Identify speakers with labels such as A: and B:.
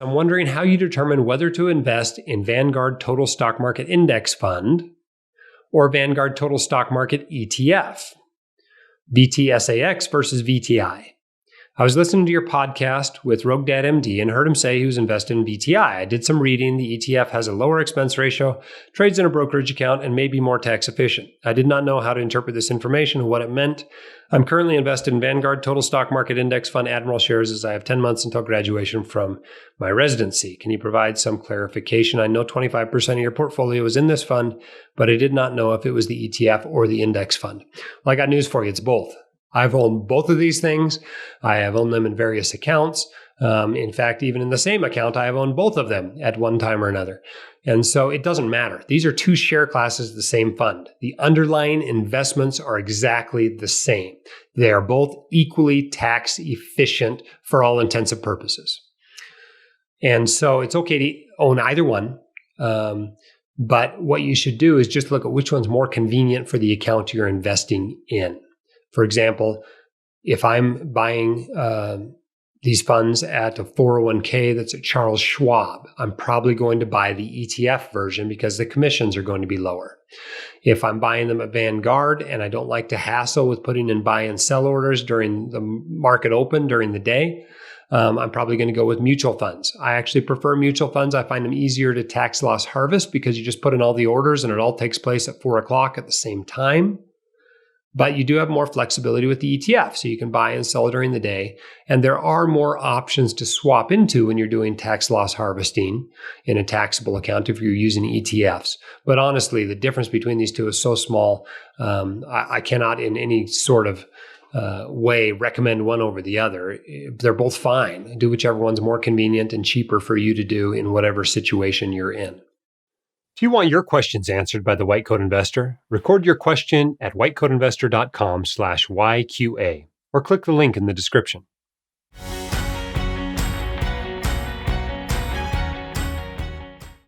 A: I'm wondering how you determine whether to invest in Vanguard Total Stock Market Index Fund or Vanguard Total Stock Market ETF, VTSAX versus VTI. I was listening to your podcast with Rogue Dad MD and heard him say he was invested in VTI. I did some reading. The ETF has a lower expense ratio, trades in a brokerage account, and may be more tax efficient. I did not know how to interpret this information and what it meant. I'm currently invested in Vanguard Total Stock Market Index Fund Admiral shares as I have 10 months until graduation from my residency. Can you provide some clarification? I know 25% of your portfolio is in this fund, but I did not know if it was the ETF or the index fund. Well, I got news for you. It's both. I've owned both of these things. I have owned them in various accounts. In fact, even in the same account, I have owned both of them at one time or another. And so it doesn't matter. These are two share classes of the same fund. The underlying investments are exactly the same. They are both equally tax efficient for all intents and purposes. And so it's okay to own either one. But what you should do is just look at which one's more convenient for the account you're investing in. For example, if I'm buying these funds at a 401k that's at Charles Schwab, I'm probably going to buy the ETF version because the commissions are going to be lower. If I'm buying them at Vanguard and I don't like to hassle with putting in buy and sell orders during the market open during the day, I'm probably going to go with mutual funds. I actually prefer mutual funds. I find them easier to tax loss harvest because you just put in all the orders and it all takes place at 4 o'clock at the same time. But you do have more flexibility with the ETF, so you can buy and sell during the day. And there are more options to swap into when you're doing tax loss harvesting in a taxable account if you're using ETFs. But honestly, the difference between these two is so small, I cannot in any sort of way recommend one over the other. They're both fine. Do whichever one's more convenient and cheaper for you to do in whatever situation you're in. If you want your questions answered by the White Coat Investor, record your question at whitecoatinvestor.com/YQA or click the link in the description.